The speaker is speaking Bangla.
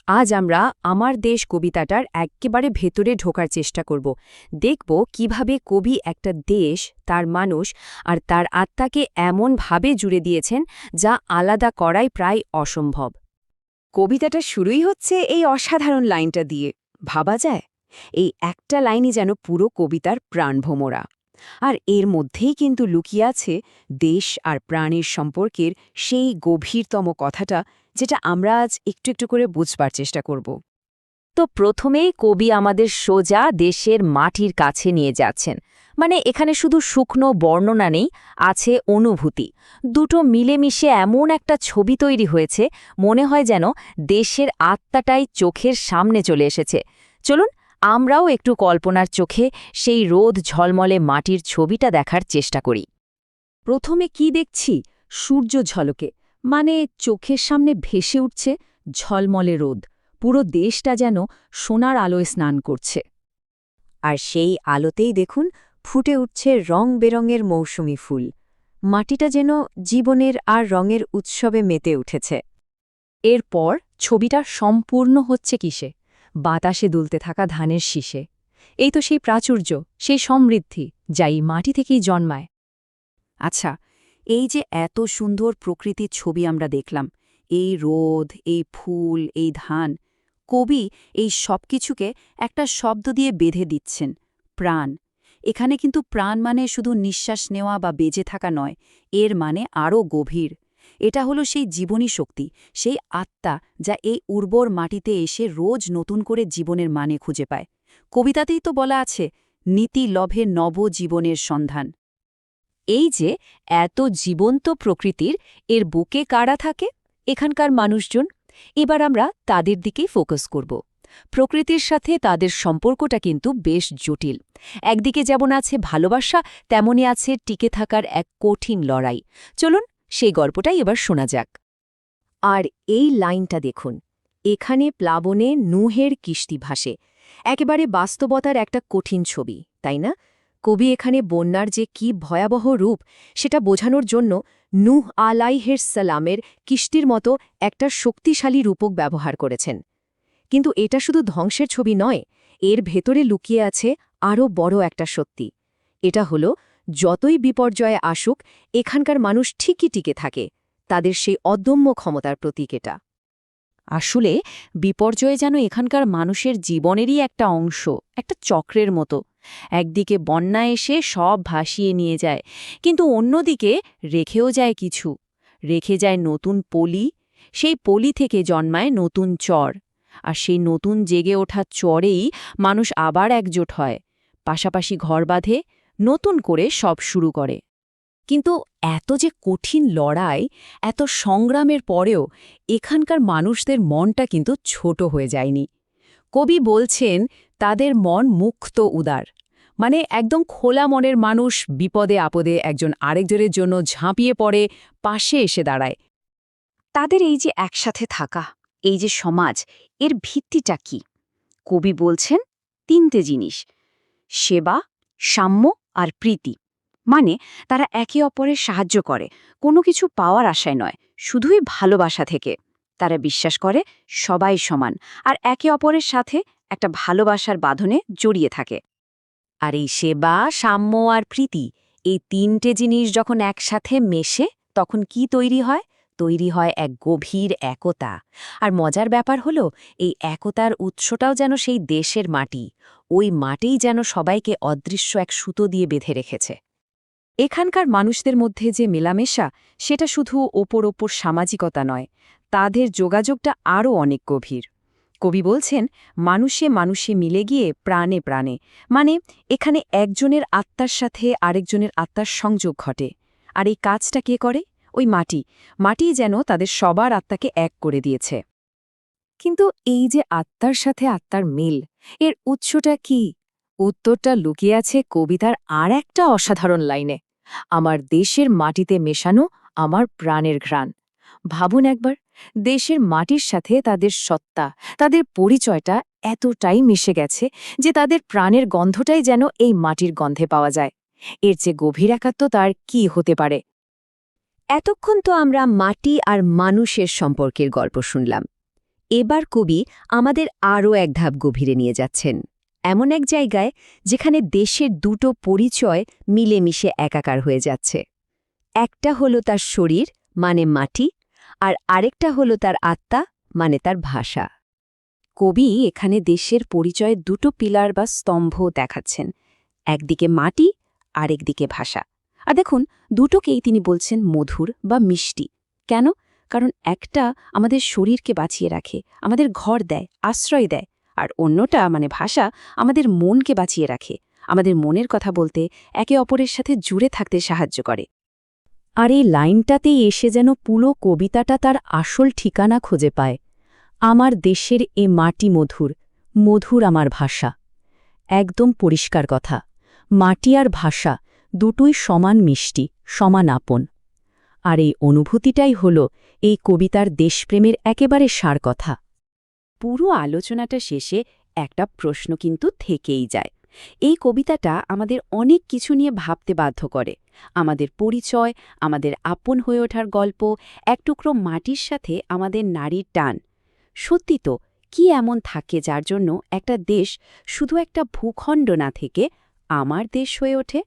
আজ আমরা আমার দেশ কবিতাটার একেবারে ভেতরে ঢোকার চেষ্টা করব। দেখব কিভাবে কবি একটা দেশ, তার মানুষ আর তার আত্মাকে এমনভাবে জুড়ে দিয়েছেন যা আলাদা করাই প্রায় অসম্ভব। কবিতাটা শুরুই হচ্ছে এই অসাধারণ লাইনটা দিয়ে। ভাবা যায়, এই একটা লাইনই যেন পুরো কবিতার প্রাণভোমরা। আর এর মধ্যেই কিন্তু লুকিয়ে আছে দেশ আর প্রাণের সম্পর্কের সেই গভীরতম কথাটা, যেটা আমরা আজ একটু একটু করে বুঝবার চেষ্টা করব। তো প্রথমেই কবি আমাদের সোজা দেশের মাটির কাছে নিয়ে যাচ্ছেন। মানে এখানে শুধু শুকনো বর্ণনা নেই, আছে অনুভূতি। দুটো মিলেমিশে এমন একটা ছবি তৈরি হয়েছে, মনে হয় যেন দেশের আত্মাটাই চোখের সামনে চলে এসেছে। চলুন আমরাও একটু কল্পনার চোখে সেই রোদ ঝলমলে মাটির ছবিটা দেখার চেষ্টা করি। প্রথমে কি দেখছি? সূর্য ঝলকে, মানে চোখের সামনে ভেসে উঠছে ঝলমলে রোদ। পুরো দেশটা যেন সোনার আলোয় স্নান করছে। আর সেই আলোতেই দেখুন ফুটে উঠছে রং বেরঙের মৌসুমি ফুল। মাটিটা যেন জীবনের আর রঙের উৎসবে মেতে উঠেছে। এরপর ছবিটা সম্পূর্ণ হচ্ছে কিসে? বাতাসে দুলতে থাকা ধানের শীষে। এই তো সেই প্রাচুর্য, সেই সমৃদ্ধি, যা এই মাটি থেকেই জন্মায়। আচ্ছা, এই যে এত সুন্দর প্রকৃতির ছবি আমরা দেখলাম, এই রোদ, এই ফুল, এই ধান, কবি এই সব কিছুকে একটা শব্দ দিয়ে বেঁধে দিচ্ছেন, প্রাণ। এখানে কিন্তু প্রাণ মানে শুধু নিঃশ্বাস নেওয়া বা বেঁচে থাকা নয়, এর মানে আরও গভীর। এটা হলো সেই জীবনী শক্তি, সেই আত্মা যা এই উর্বর মাটিতে এসে রোজ নতুন করে জীবনের মানে খুঁজে পায়। কবিতাতেই তো বলা আছে, নীতি লভে নব জীবনের সন্ধান। এই যে এত জীবন্ত প্রকৃতির, এর বুকে কারা থাকে? এখানকার মানুষজন। এবার আমরা তাদের দিকেই ফোকাস করব। প্রকৃতির সাথে তাদের সম্পর্কটা কিন্তু বেশ জটিল। একদিকে যেমন আছে ভালোবাসা, তেমনই আছে টিকে থাকার এক কঠিন লড়াই। চলুন সেই গল্পটাই এবার শোনা যাক। আর এই লাইনটা দেখুন, এখানে প্লাবনে নুহের কিস্তি ভাসে। একেবারে বাস্তবতার একটা কঠিন ছবি, তাই না? কবি এখানে বন্যার যে কি ভয়াবহ রূপ, সেটা বোঝানোর জন্য নূহ আলাইহিস সালামের কিস্তির মতো একটা শক্তিশালী রূপক ব্যবহার করেছেন। কিন্তু এটা শুধু ধ্বংসের ছবি নয়, এর ভেতরে লুকিয়ে আছে আরও বড় একটা সত্যি। এটা হলো, যতই বিপর্যয়ে আসুক, এখানকার মানুষ ঠিকই টিকে থাকে। তাদের সেই অদম্য ক্ষমতার প্রতীক এটা। আসলে বিপর্যয় যেন এখানকার মানুষের জীবনেরই একটা অংশ, একটা চক্রের মতো। একদিকে বন্যা এসে সব ভাসিয়ে নিয়ে যায়, কিন্তু অন্যদিকে রেখেও যায় কিছু। রেখে যায় নতুন পলি, সেই পলি থেকে জন্মায় নতুন চর। আর সেই নতুন জেগে ওঠা চরেই মানুষ আবার একজোট হয়, পাশাপাশি ঘর বাঁধে, নতুন করে সব শুরু করে। কিন্তু এত যে কঠিন লড়াই, এত সংগ্রামের পরেও এখানকার মানুষদের মনটা কিন্তু ছোট হয়ে যায়নি। কবি বলছেন তাদের মন মুক্ত উদার, মানে একদম খোলা মনের মানুষ বিপদে আপদে একজন আরেকজনের জন্য ঝাঁপিয়ে পড়ে, পাশে এসে দাঁড়ায়। তাদের এই যে একসাথে থাকা, এই যে সমাজ, এর ভিত্তিটা কি? কবি বলছেন তিনটে জিনিস: সেবা, সাম্য আর প্রীতি। মানে তারা একে অপরের সাহায্য করে, কোনো কিছু পাওয়ার আশায় নয়, শুধুই ভালোবাসা থেকে। তারা বিশ্বাস করে সবাই সমান, আর একে অপরের সাথে একটা ভালোবাসার বাঁধনে জড়িয়ে থাকে। আর এই সেবা, সাম্য আর প্রীতি, এই তিনটে জিনিস যখন একসাথে মেশে, তখন কি তৈরি হয়? তৈরি হয় এক গভীর একতা। আর মজার ব্যাপার হলো, এই একতার উৎসটাও যেন সেই দেশের মাটি। ওই মাটিই যেন সবাইকে অদৃশ্য এক সুতো দিয়ে বেঁধে রেখেছে। এখানকার মানুষদের মধ্যে যে মেলামেশা, সেটা শুধু ওপর ওপর সামাজিকতা নয়, তাদের যোগাযোগটা আরও অনেক গভীর। কবি বলছেন মানুষে মানুষে মিলে গিয়ে প্রাণে প্রাণে, মানে এখানে একজনের আত্মার সাথে আরেকজনের আত্মার সংযোগ ঘটে। আর এই কাজটা কে করে? ওই মাটিই যেন তাদের সবার আত্মাকে এক করে দিয়েছে। কিন্তু এই যে আত্মার সাথে আত্মার মিল, এর উৎসটা কি? উত্তরটা লুকিয়ে আছে কবিতার আর একটা অসাধারণ লাইনে: আমার দেশের মাটিতে মেশানো আমার প্রাণের ঘ্রাণ। ভাবুন একবার, দেশের মাটির সাথে তাদের সত্তা, তাদের পরিচয়টা এতটাই মিশে গেছে যে তাদের প্রাণের গন্ধটাই যেন এই মাটির গন্ধে পাওয়া যায়। এর চেয়ে গভীর একাত্মতা আর কি হতে পারে? এতক্ষণ তো আমরা মাটি আর মানুষের সম্পর্কের গল্প শুনলাম। এবার কবি আমাদের আরও এক ধাপ গভীরে নিয়ে যাচ্ছেন, এমন এক জায়গায় যেখানে দেশের দুটো পরিচয় মিলেমিশে একাকার হয়ে যাচ্ছে। একটা হলো তার শরীর মানে মাটি, আর আরেকটা হলো তার আত্মা মানে তার ভাষা। কবি এখানে দেশের পরিচয়ের দুটো পিলার বা স্তম্ভ দেখাচ্ছেন, একদিকে মাটি আর একদিকে ভাষা। আর দেখুন, দুটোকেই তিনি বলছেন মধুর বা মিষ্টি। কেন? কারণ একটা আমাদের শরীরকে বাঁচিয়ে রাখে, আমাদের ঘর দেয়, আশ্রয় দেয়, আর অন্যটা মানে ভাষা আমাদের মনকে বাঁচিয়ে রাখে, আমাদের মনের কথা বলতে, একে অপরের সাথে জুড়ে থাকতে সাহায্য করে। আর এই লাইনটাতেই এসে যেন পুরো কবিতাটা তার আসল ঠিকানা খুঁজে পায়। আমার দেশের এ মাটি মধুর, মধুর আমার ভাষা। একদম পরিষ্কার কথা, মাটি আর ভাষা দুটোই সমান মিষ্টি, সমান আপন। আর এই অনুভূতিটাই হল এই কবিতার দেশপ্রেমের একেবারে সার কথা। পুরো আলোচনাটা শেষে একটা প্রশ্ন কিন্তু থেকেই যায়। এই কবিতাটা আমাদের অনেক কিছু নিয়ে ভাবতে বাধ্য করে, আমাদের পরিচয়, আমাদের আপন হয়ে ওঠার গল্প, এক টুকরো মাটির সাথে আমাদের নারীর টান। সত্যি তো, কি এমন থাকে যার জন্য একটা দেশ শুধু একটা ভূখণ্ড না থেকে আমার দেশ হয়ে ওঠে?